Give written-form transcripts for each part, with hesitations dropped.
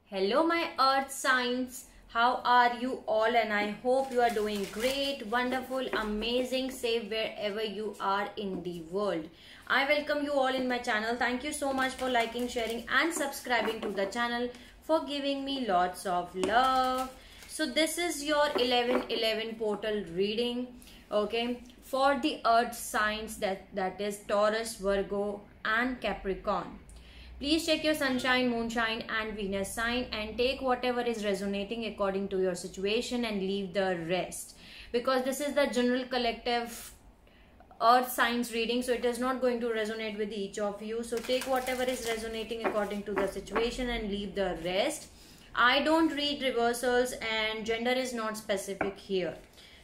Hello my earth signs, how are you all? And I hope you are doing great, wonderful, amazing, safe wherever you are in the world. I welcome you all in my channel. Thank you so much for liking, sharing and subscribing to the channel, for giving me lots of love. So this is your 11/11 portal reading, okay, for the earth signs that is Taurus, Virgo and Capricorn. Please check your sunshine, moonshine and Venus sign and take whatever is resonating according to your situation and leave the rest. Because this is the general collective earth signs reading, so it is not going to resonate with each of you. So take whatever is resonating according to the situation and leave the rest. I don't read reversals and gender is not specific here.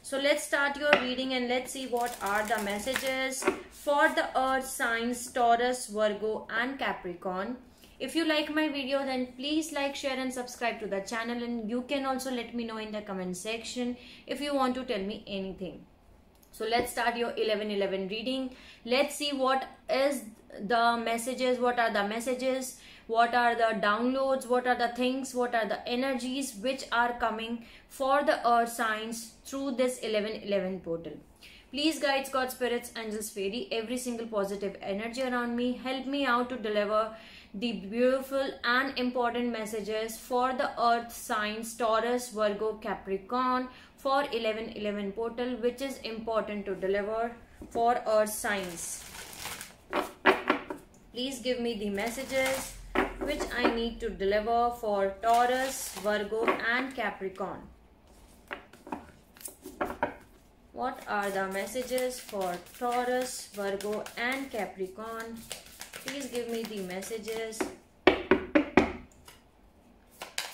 So let's start your reading and let's see what are the messages for the earth signs Taurus, Virgo and Capricorn. If you like my video, then please like, share and subscribe to the channel, and you can also let me know in the comment section if you want to tell me anything. So let's start your 11/11 reading. Let's see what is the messages, what are the messages, what are the downloads, what are the things, what are the energies which are coming for the earth signs through this 11/11 portal. Please guides, God, spirits, angels, fairy, every single positive energy around me, help me out to deliver the beautiful and important messages for the earth signs Taurus, Virgo, Capricorn for 11/11 portal, which is important to deliver for earth signs. Please give me the messages which I need to deliver for Taurus, Virgo and Capricorn. What are the messages for Taurus, Virgo and Capricorn? Please give me the messages.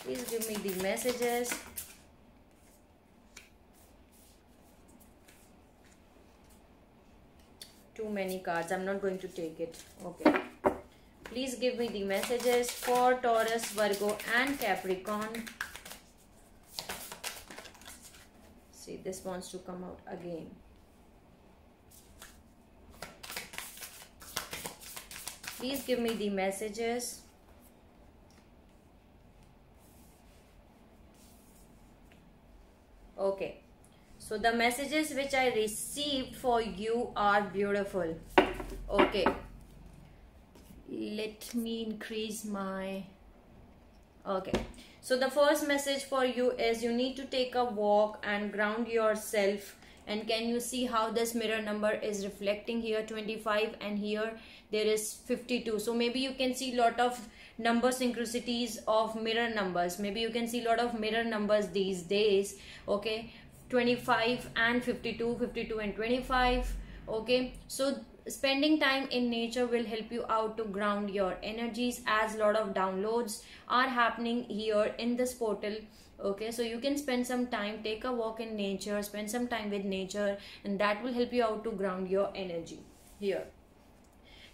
Please give me the messages. Too many cards. I'm not going to take it. Okay. Please give me the messages for Taurus, Virgo and Capricorn. See, this wants to come out again. Please give me the messages. Okay. So the messages which I received for you are beautiful. Okay. Let me increase my... Okay. So the first message for you is you need to take a walk and ground yourself. And can you see how this mirror number is reflecting here 25 and here there is 52. So maybe you can see lot of number synchronicities of mirror numbers. Maybe you can see lot of mirror numbers these days. Okay. 25 and 52, 52 and 25. Okay. So spending time in nature will help you out to ground your energies, as a lot of downloads are happening here in this portal. Okay, so you can spend some time, take a walk in nature, spend some time with nature, and that will help you out to ground your energy here.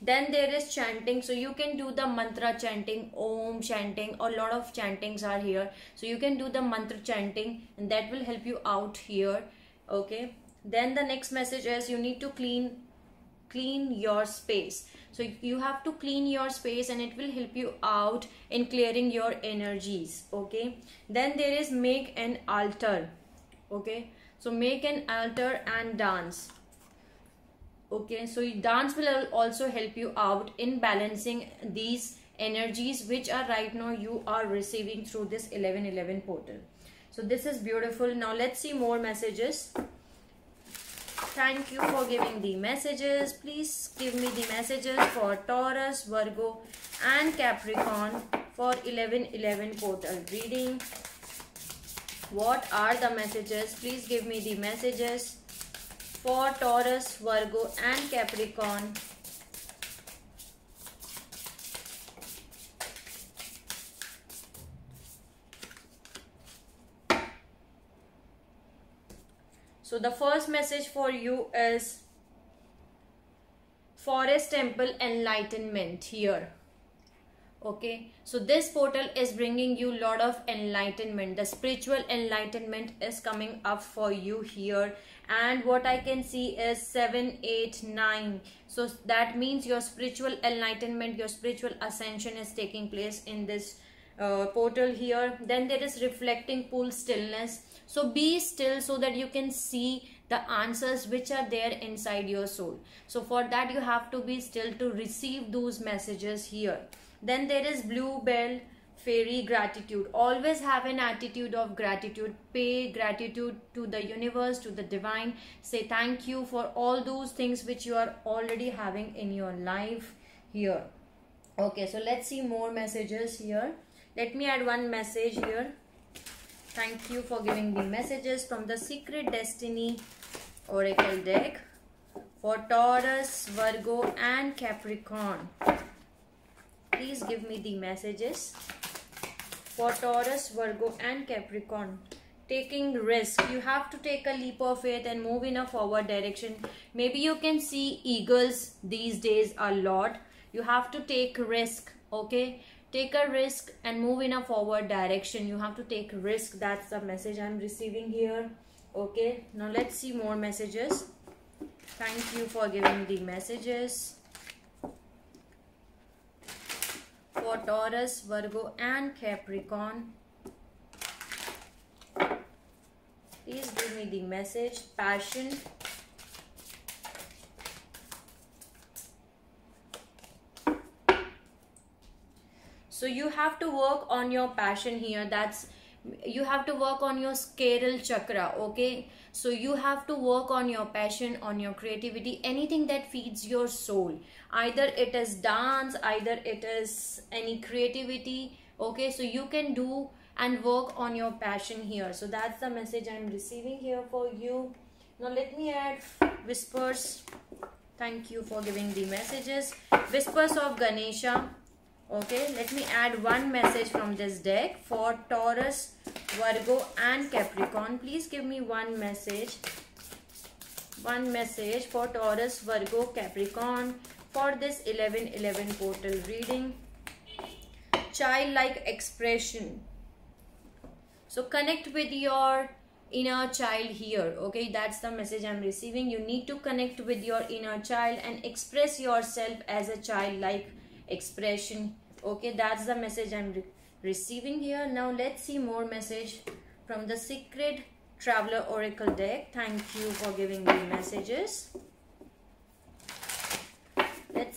Then there is chanting, so you can do the mantra chanting, om chanting, or a lot of chantings are here. So you can do the mantra chanting and that will help you out here. Okay, then the next message is you need to clean your space. So you have to clean your space and it will help you out in clearing your energies. Okay, then there is make an altar. Okay, so make an altar and dance. Okay, so dance will also help you out in balancing these energies which are right now you are receiving through this 11/11 portal. So this is beautiful. Now let's see more messages. Thank you for giving the messages. Please give me the messages for Taurus, Virgo and Capricorn for 11/11 portal reading. What are the messages? Please give me the messages for Taurus, Virgo and Capricorn. So the first message for you is Forest Temple Enlightenment here. Okay, so this portal is bringing you a lot of enlightenment. The spiritual enlightenment is coming up for you here. And what I can see is 7, 8, 9. So that means your spiritual enlightenment, your spiritual ascension is taking place in this portal here. Then there is reflecting pool stillness. So be still so that you can see the answers which are there inside your soul. So for that you have to be still to receive those messages here. Then there is bluebell fairy gratitude. Always have an attitude of gratitude. Pay gratitude to the universe, to the divine. Say thank you for all those things which you are already having in your life here. Okay, so let's see more messages here. Let me add one message here. Thank you for giving me messages from the Secret Destiny Oracle deck for Taurus, Virgo and Capricorn. Please give me the messages for Taurus, Virgo and Capricorn. Taking risk. You have to take a leap of faith and move in a forward direction. Maybe you can see eagles these days a lot. You have to take risk, okay? Take a risk and move in a forward direction. You have to take risk. That's the message I'm receiving here. Okay, now let's see more messages. Thank you for giving the messages for Taurus, Virgo and Capricorn. Please give me the message. Passion. So you have to work on your passion here. You have to work on your sacral chakra, okay? So you have to work on your passion, on your creativity, anything that feeds your soul. Either it is dance, either it is any creativity, okay? So you can do and work on your passion here. So that's the message I'm receiving here for you. Now let me add whispers. Thank you for giving the messages. Whispers of Ganesha. Okay, let me add one message from this deck for Taurus, Virgo and Capricorn. Please give me one message. One message for Taurus, Virgo, Capricorn for this 11/11 portal reading. Childlike expression. So connect with your inner child here. Okay, that's the message I'm receiving. You need to connect with your inner child and express yourself as a childlike expression. Okay, that's the message I'm receiving here. Now let's see more message from the Secret Traveler Oracle deck. Thank you for giving me messages. Let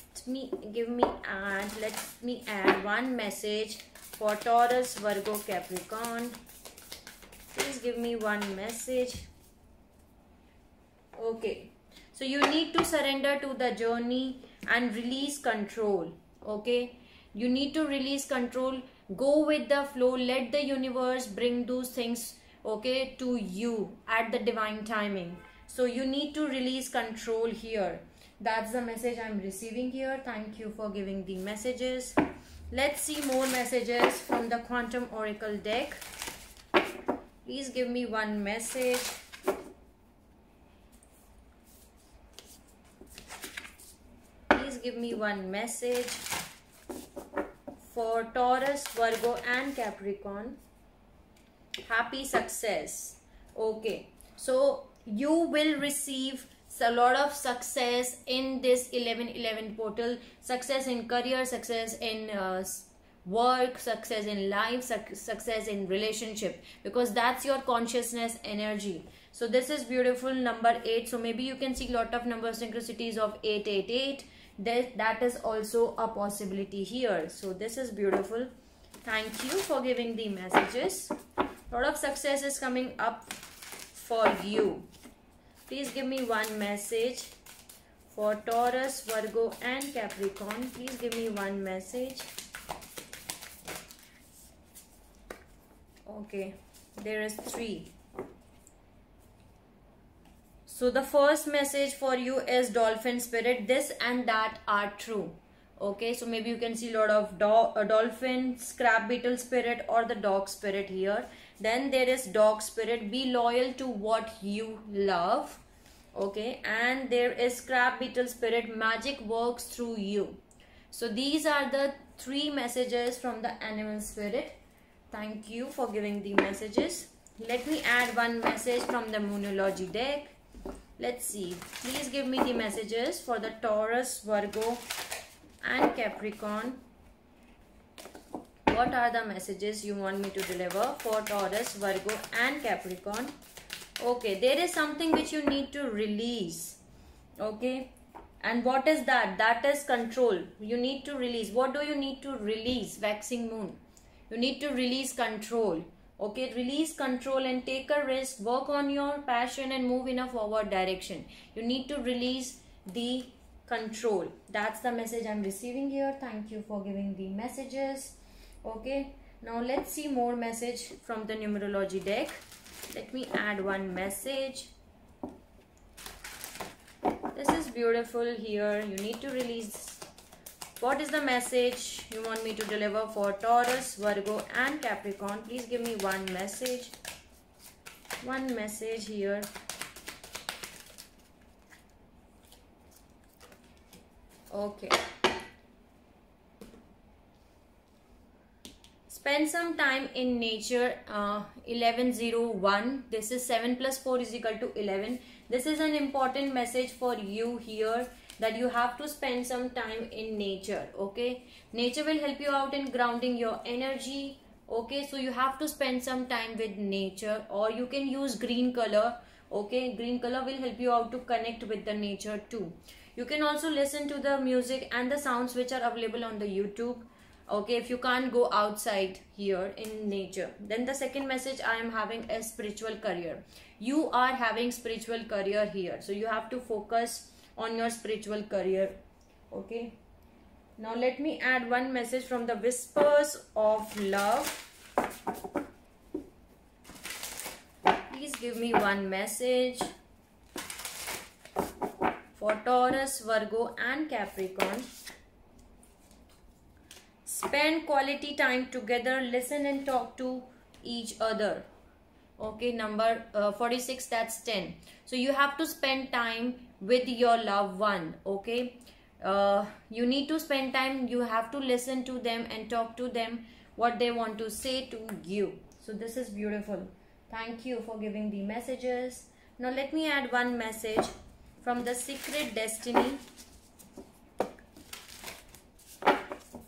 me add one message for Taurus, Virgo, Capricorn. Please give me one message. Okay, so you need to surrender to the journey and release control. Okay, you need to release control. Go with the flow. Let the universe bring those things, okay, to you at the divine timing. So you need to release control here. That's the message I'm receiving here. Thank you for giving the messages. Let's see more messages from the Quantum Oracle deck. Please give me one message. Please give me one message for Taurus, Virgo and Capricorn. Happy success. Okay, so you will receive a lot of success in this 11/11 portal. Success in career, success in work, success in life, success in relationship, because that's your consciousness energy. So this is beautiful number 8. So maybe you can see lot of number synchronicities of 888. That is also a possibility here. So this is beautiful. Thank you for giving the messages. Lot of success is coming up for you. Please give me one message for Taurus, Virgo and Capricorn. Please give me one message. Okay, there is 3. So the first message for you is dolphin spirit. This and that are true. Okay, so maybe you can see a lot of dolphin, scrap beetle spirit or the dog spirit here. Then there is dog spirit. Be loyal to what you love. Okay, and there is scrap beetle spirit. Magic works through you. So these are the 3 messages from the animal spirit. Thank you for giving the messages. Let me add one message from the Moonology deck. Let's see. Please give me the messages for the Taurus, Virgo and Capricorn. what are the messages you want me to deliver for Taurus, Virgo and Capricorn? Okay, there is something which you need to release. Okay, and what is that? That is control. You need to release. What do you need to release? Waxing moon. You need to release control. Okay, release control and take a risk. Work on your passion and move in a forward direction. You need to release the control. That's the message I'm receiving here. Thank you for giving the messages. Okay, now let's see more message from the numerology deck. Let me add one message. This is beautiful here. You need to release. What is the message you want me to deliver for Taurus, Virgo and Capricorn? Please give me one message. One message here. Okay. Spend some time in nature. 1101. This is 7 plus 4 is equal to 11. This is an important message for you here, that you have to spend some time in nature. Okay, nature will help you out in grounding your energy. Okay, so you have to spend some time with nature, or you can use green color. Okay, green color will help you out to connect with the nature too. You can also listen to the music and the sounds which are available on the YouTube. Okay, if you can't go outside here in nature. Then the second message I am having is spiritual career. You are having spiritual career here, so you have to focus on your spiritual career. Okay, now let me add one message from the Whispers of Love. Please give me one message for Taurus, Virgo and Capricorn. Spend quality time together, listen and talk to each other. Okay, number 46, that's 10. So you have to spend time with your loved one. Okay, you need to spend time. You have to listen to them and talk to them what they want to say to you. So this is beautiful. Thank you for giving the messages. Now let me add one message from the Secret Destiny.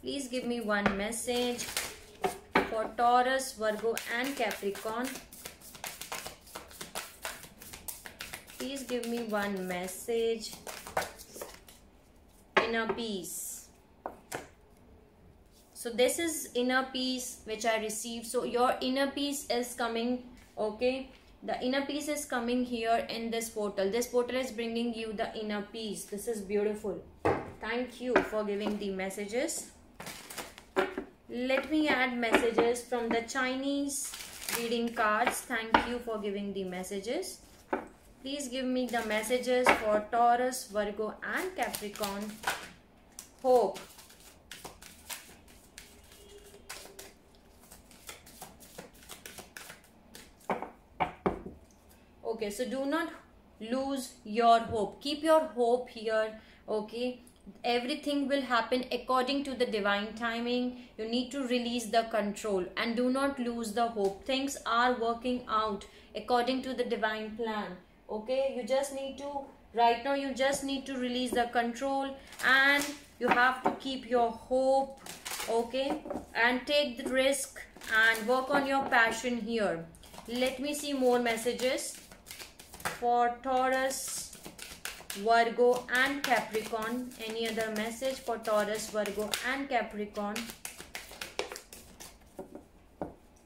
Please give me one message for Taurus, Virgo and Capricorn. Please give me one message. Inner peace. So this is inner peace which I received. So your inner peace is coming. Okay, the inner peace is coming here in this portal. This portal is bringing you the inner peace. This is beautiful. Thank you for giving the messages. Let me add messages from the Chinese reading cards. Thank you for giving the messages. Please give me the messages for Taurus, Virgo and Capricorn. Hope. Okay, so do not lose your hope. Keep your hope here. Okay, everything will happen according to the divine timing. You need to release the control and do not lose the hope. Things are working out according to the divine plan. Okay, you just need to, right now you just need to release the control and you have to keep your hope. Okay, and take the risk and work on your passion here. Let me see more messages for Taurus, Virgo and Capricorn. Any other message for Taurus, Virgo and Capricorn?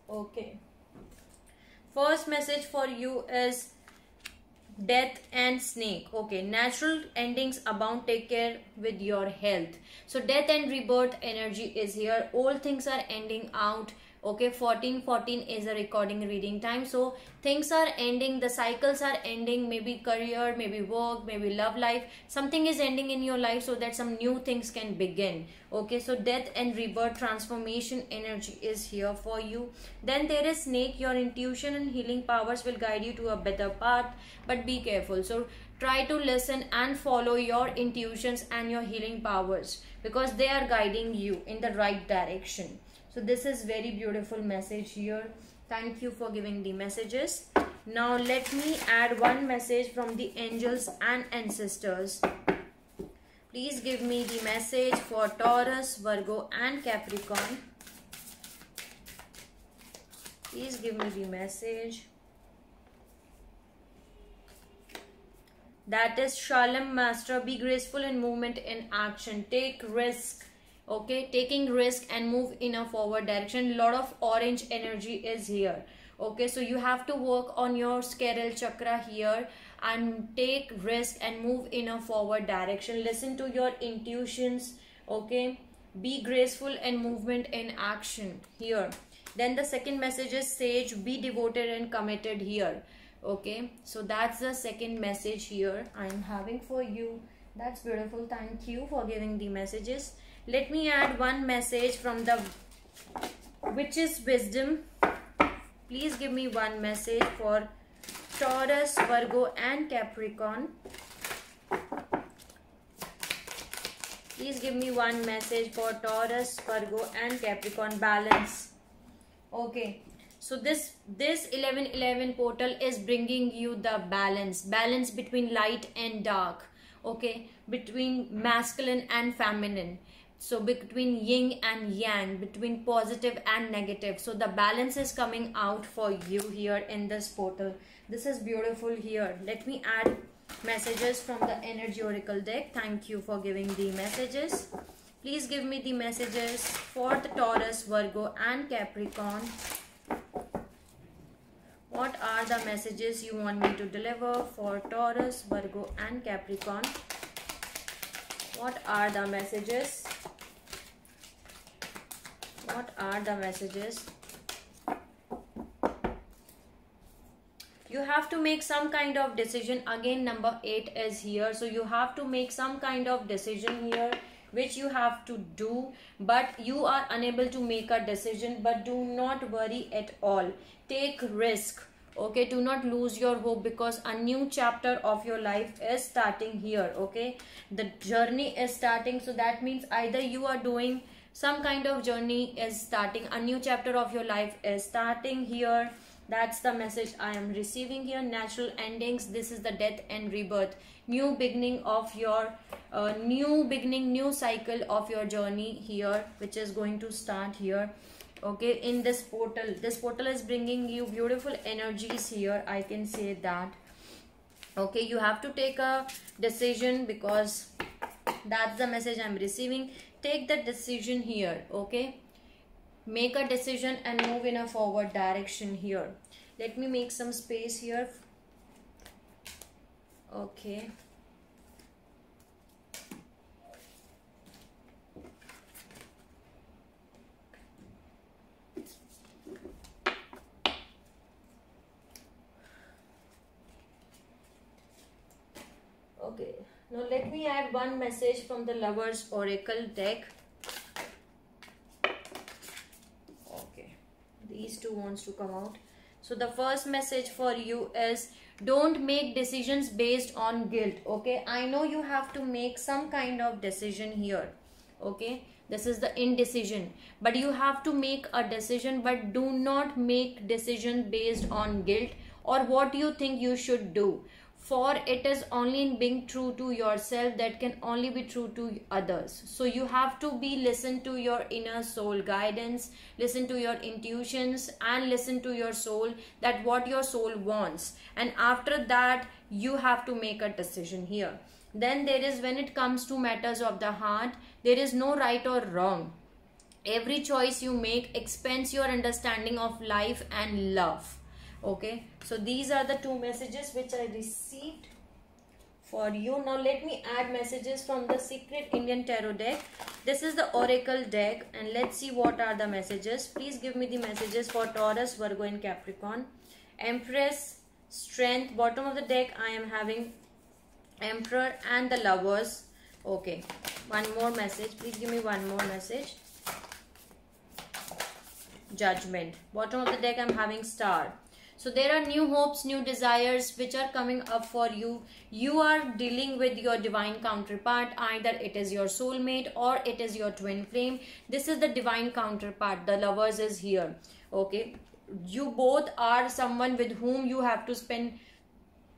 Okay, first message for you is death and snake. Okay, natural endings abound. Take care with your health. So death and rebirth energy is here. All things are ending out. Okay, 14:14 is a recording reading time. So things are ending, the cycles are ending, maybe career, maybe work, maybe love life. Something is ending in your life so that some new things can begin. Okay, so death and rebirth transformation energy is here for you. Then there is snake. Your intuition and healing powers will guide you to a better path, but be careful. So try to listen and follow your intuitions and your healing powers because they are guiding you in the right direction. So this is very beautiful message here. Thank you for giving the messages. Now let me add one message from the angels and ancestors. Please give me the message for Taurus, Virgo and Capricorn. Please give me the message. That is Shalom Master. Be graceful in movement in action. Take risk. Okay, taking risk and move in a forward direction. Lot of orange energy is here. Okay, so you have to work on your Scaral chakra here and take risk and move in a forward direction. Listen to your intuitions. Okay, be graceful and movement in action here. Then the second message is Sage. Be devoted and committed here. Okay, so that's the second message here I am having for you. That's beautiful. Thank you for giving the messages. Let me add one message from the Witch's Wisdom. Please give me one message for Taurus, Virgo and Capricorn. Please give me one message for Taurus, Virgo and Capricorn. Balance. Okay. So this 1111 portal is bringing you the balance between light and dark, okay, between masculine and feminine, so between yin and yang, between positive and negative. So the balance is coming out for you here in this portal. This is beautiful here. Let me add messages from the Energy Oracle deck. Thank you for giving the messages. Please give me the messages for the Taurus, Virgo and Capricorn. What are the messages you want me to deliver for Taurus, Virgo and Capricorn? What are the messages? What are the messages? You have to make some kind of decision. Again, number 8 is here. So you have to make some kind of decision here, which you have to do, but you are unable to make a decision. But do not worry at all. Take risk. Okay, do not lose your hope, because a new chapter of your life is starting here. Okay, the journey is starting. So that means either you are doing some kind of journey is starting, a new chapter of your life is starting here. That's the message I am receiving here. Natural endings. This is the death and rebirth. New beginning of your new cycle of your journey here, which is going to start here. Okay, in this portal is bringing you beautiful energies here, I can say that. Okay, you have to take a decision, because that's the message I'm receiving. Take the decision here. Okay, make a decision and move in a forward direction here. Let me make some space here. Okay, okay, now let me add one message from the Lovers Oracle deck. Okay, these two wants to come out. So the first message for you is, don't make decisions based on guilt. Okay, I know you have to make some kind of decision here. Okay, this is the indecision, but you have to make a decision, but do not make decision based on guilt or what you think you should do. For it is only in being true to yourself that can only be true to others. So you have to listen to your inner soul guidance, listen to your intuitions, and listen to your soul, that what your soul wants. And after that, you have to make a decision here. Then there is, when it comes to matters of the heart, there is no right or wrong. Every choice you make expands your understanding of life and love. Okay, so these are the two messages which I received for you. Now let me add messages from the Secret Indian Tarot deck. This is the Oracle deck, and let's see what are the messages. Please give me the messages for Taurus, Virgo and Capricorn. Empress, Strength. Bottom of the deck I am having Emperor and the Lovers. Okay, one more message. Please give me one more message. Judgment. Bottom of the deck I'm having Star. So there are new hopes, new desires which are coming up for you. You are dealing with your divine counterpart. Either it is your soulmate or it is your twin flame. This is the divine counterpart. The Lovers is here. Okay. You both are someone with whom you have to spend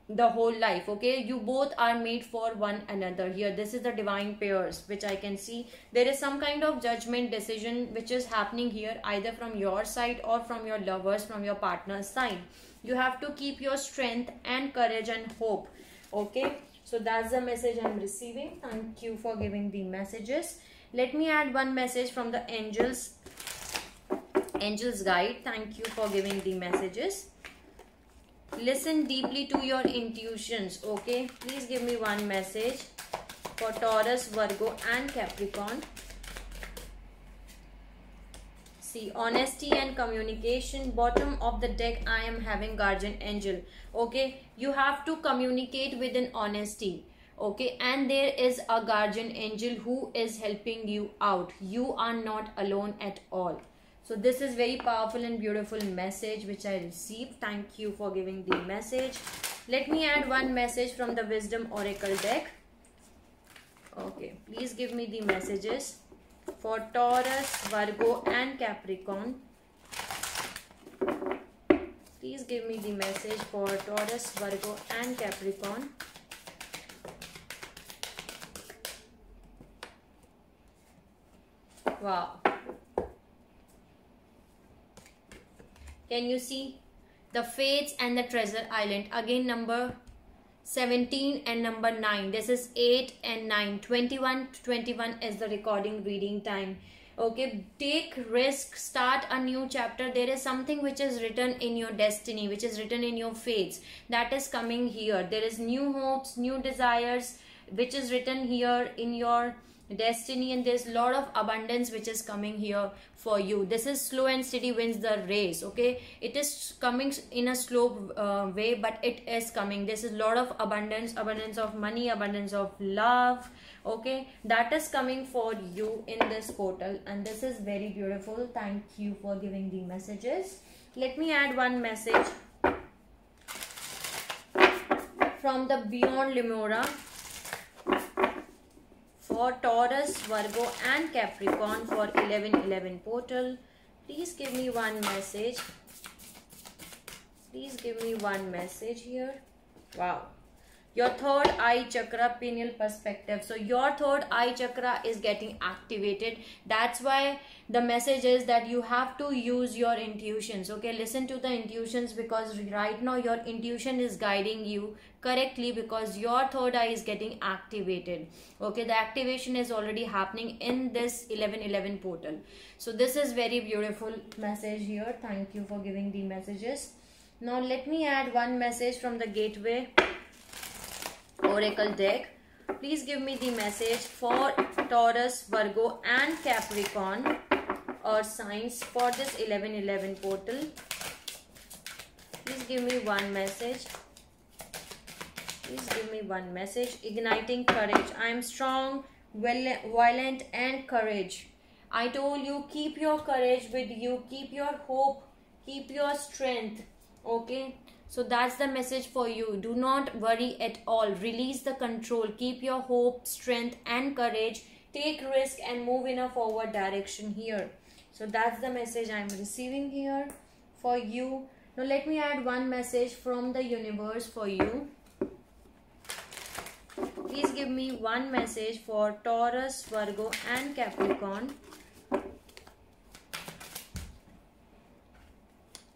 the whole life. Okay, you both are made for one another here. This is the divine pairs which I can see. There is some kind of judgment decision which is happening here, either from your side or from your lovers, from your partner's side. You have to keep your strength and courage and hope. Okay, so that's the message I'm receiving. Thank you for giving the messages. Let me add one message from the angels guide. Thank you for giving the messages. Listen deeply to your intuitions. Okay, please give me one message for Taurus, Virgo and Capricorn. See, honesty and communication. Bottom of the deck I am having guardian angel. Okay, you have to communicate with an honesty. Okay, and there is a guardian angel who is helping you out. You are not alone at all. So this is very powerful and beautiful message which I received. Thank you for giving the message. Let me add one message from the Wisdom Oracle deck. Okay, please give me the messages for Taurus, Virgo and Capricorn. Please give me the message for Taurus, Virgo and Capricorn. Wow. Can you see the Fates and the Treasure Island? Again, number 17 and number 9. This is 8 and 9. 21 to 21 is the recording reading time. Okay, take risk, start a new chapter. There is something which is written in your destiny, which is written in your fates. That is coming here. There is new hopes, new desires, which is written here in your destiny, and there's a lot of abundance which is coming here for you. This is slow and steady wins the race. Okay, it is coming in a slow way, but it is coming. This is a lot of abundance of money, abundance of love. Okay, that is coming for you in this portal, and this is very beautiful. Thank you for giving the messages. Let me add one message from the Beyond Limora for Taurus, Virgo and Capricorn for 1111 portal. Please give me one message. Please give me one message here. Wow. Your third eye chakra, pineal perspective. So your third eye chakra is getting activated. That's why the message is that you have to use your intuitions. Okay, listen to the intuitions, because right now your intuition is guiding you correctly, because your third eye is getting activated. Okay, the activation is already happening in this 1111 portal. So this is very beautiful message here. Thank you for giving the messages. Now let me add one message from the Gateway Oracle deck. Please give me the message for Taurus, Virgo and Capricorn or signs for this 1111 portal. Please give me one message. Please give me one message. Igniting courage. I am strong, violent and courage. I told you, keep your courage with you. Keep your hope. Keep your strength. Okay. So that's the message for you. Do not worry at all. Release the control. Keep your hope, strength and courage. Take risk and move in a forward direction here. So that's the message I'm receiving here for you. Now let me add one message from the universe for you. Please give me one message for Taurus, Virgo and Capricorn.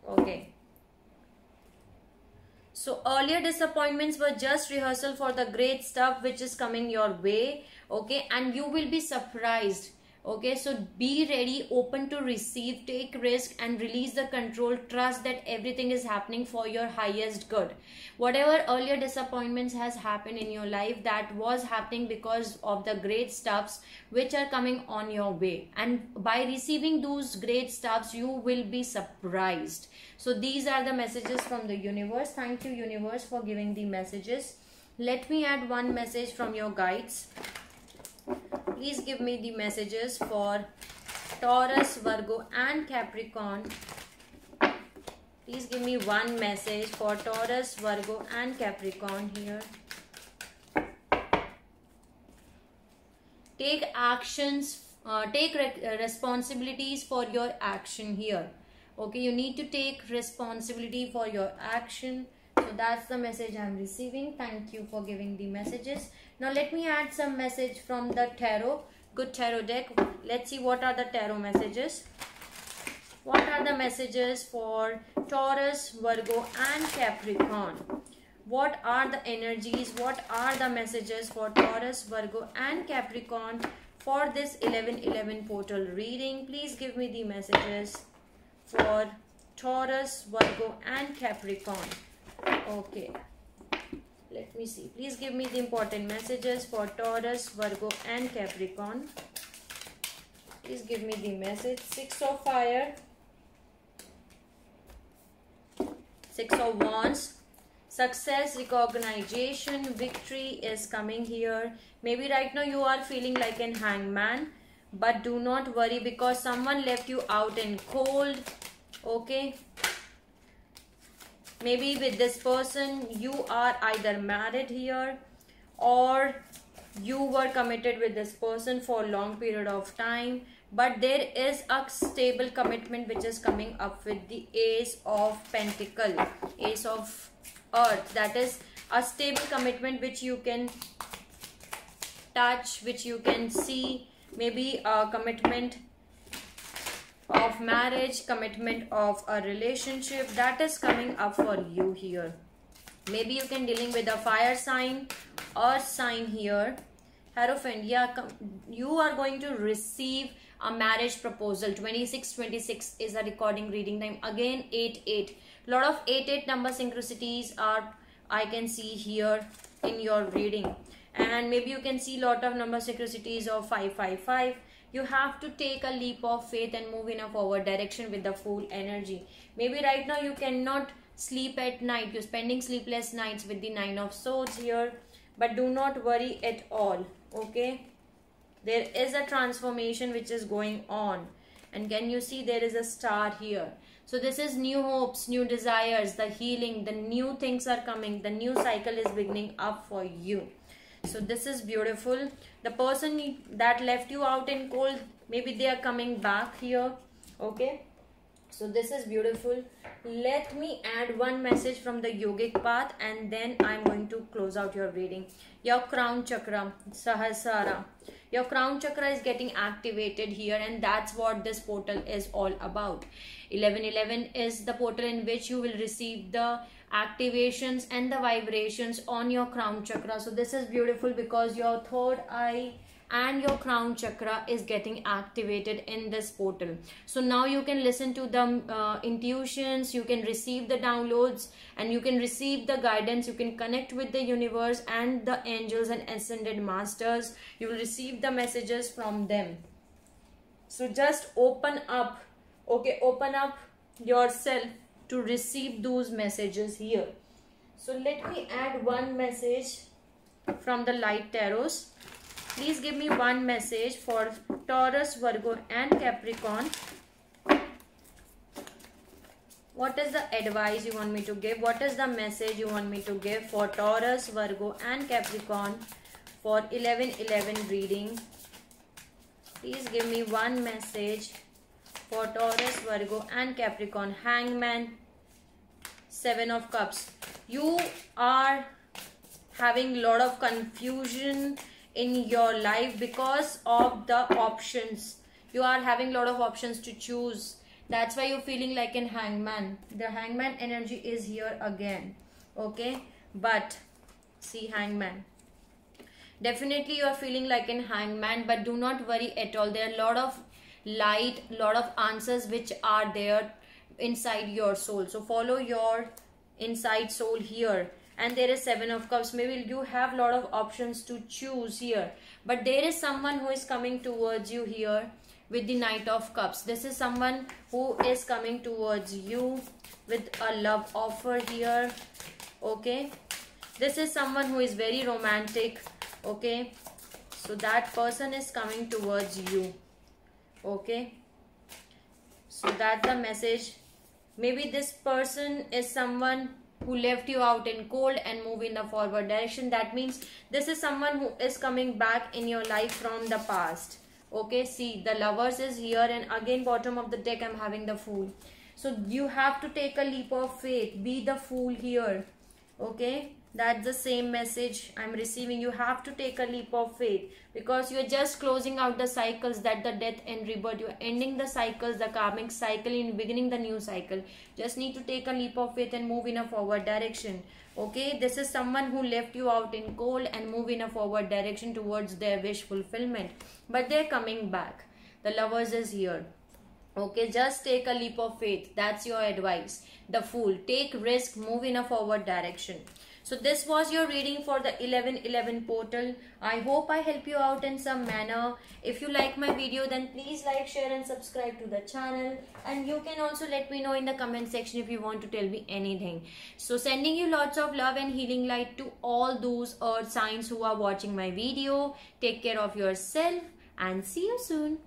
Okay. So earlier disappointments were just rehearsal for the great stuff which is coming your way. Okay, and you will be surprised. Okay, so be ready, open to receive, take risk and release the control. Trust that everything is happening for your highest good. Whatever earlier disappointments has happened in your life, that was happening because of the great stuffs which are coming on your way. And by receiving those great stuffs, you will be surprised. So these are the messages from the universe. Thank you, universe, for giving the messages. Let me add one message from your guides. Please give me the messages for Taurus, Virgo and Capricorn. Please give me one message for Taurus, Virgo and Capricorn here. Take actions, take responsibilities for your action here. Okay, you need to take responsibility for your action. So that's the message I'm receiving. Thank you for giving the messages. Now let me add some message from the tarot, good tarot deck. Let's see what are the tarot messages. What are the messages for Taurus, Virgo and Capricorn? What are the energies? What are the messages for Taurus, Virgo and Capricorn for this 11/11 portal reading? Please give me the messages for Taurus, Virgo and Capricorn. Okay, let me see. Please give me the important messages for Taurus, Virgo and Capricorn. Please give me the message. Six of Fire, Six of Wands. Success, recognition, victory is coming here. Maybe right now you are feeling like an hangman, but do not worry because someone left you out in cold. Okay, maybe with this person you are either married here or you were committed with this person for a long period of time, but there is a stable commitment which is coming up with the Ace of Pentacle, Ace of Earth. That is a stable commitment which you can touch, which you can see. Maybe a commitment of marriage, commitment of a relationship that is coming up for you here. Maybe you can dealing with a fire sign, earth sign here. Hierophant, yeah, you are going to receive a marriage proposal. 2626 is a recording reading time. Again 88. Lot of 88 number synchronicities are I can see here in your reading, and maybe you can see lot of number synchronicities of 555. You have to take a leap of faith and move in a forward direction with the Fool energy. Maybe right now you cannot sleep at night. You're spending sleepless nights with the Nine of Swords here, but do not worry at all. Okay, there is a transformation which is going on, and can you see there is a star here? So this is new hopes, new desires, the healing, the new things are coming, the new cycle is beginning up for you. So this is beautiful. The person that left you out in cold, maybe they are coming back here. Okay, so this is beautiful. Let me add one message from the yogic path and then I'm going to close out your reading. Your crown chakra, Sahasrara. Your crown chakra is getting activated here, and that's what this portal is all about. 11/11 is the portal in which you will receive the activations and the vibrations on your crown chakra. So this is beautiful because your third eye and your crown chakra is getting activated in this portal. So now you can listen to the intuitions, you can receive the downloads, and you can receive the guidance. You can connect with the universe and the angels and ascended masters. You will receive the messages from them. So just open up. Okay, open up yourself to receive those messages here. So let me add one message from the light tarots. Please give me one message for Taurus, Virgo and Capricorn. What is the advice you want me to give? What is the message you want me to give for Taurus, Virgo and Capricorn for 11/11 reading? Please give me one message for Taurus, Virgo and Capricorn. Hangman, Seven of Cups. You are having a lot of confusion in your life because of the options. You are having a lot of options to choose. That's why you're feeling like an hangman. The hangman energy is here again. Okay, but see, hangman. Definitely you are feeling like an hangman, but do not worry at all. There are a lot of light, lot of answers which are there inside your soul. So follow your inside soul here. And there is Seven of Cups. Maybe you have a lot of options to choose here, but there is someone who is coming towards you here with the Knight of Cups. This is someone who is coming towards you with a love offer here. Okay, this is someone who is very romantic. Okay, so that person is coming towards you. Okay, so that's the message. Maybe this person is someone who left you out in cold and move in the forward direction. That means this is someone who is coming back in your life from the past. Okay, see, the Lovers is here, and again bottom of the deck I'm having the Fool. So you have to take a leap of faith. Be the Fool here. Okay, that's the same message I'm receiving. You have to take a leap of faith, because you're just closing out the cycles, that the death and rebirth. You're ending the cycles, the karmic cycle, and beginning the new cycle. Just need to take a leap of faith and move in a forward direction. Okay, this is someone who left you out in cold and move in a forward direction towards their wish fulfillment. But they're coming back. The Lovers is here. Okay, just take a leap of faith. That's your advice. The Fool. Take risk, move in a forward direction. So this was your reading for the 1111 portal. I hope I help you out in some manner. If you like my video, then please like, share and subscribe to the channel. And you can also let me know in the comment section if you want to tell me anything. So sending you lots of love and healing light to all those earth signs who are watching my video. Take care of yourself and see you soon.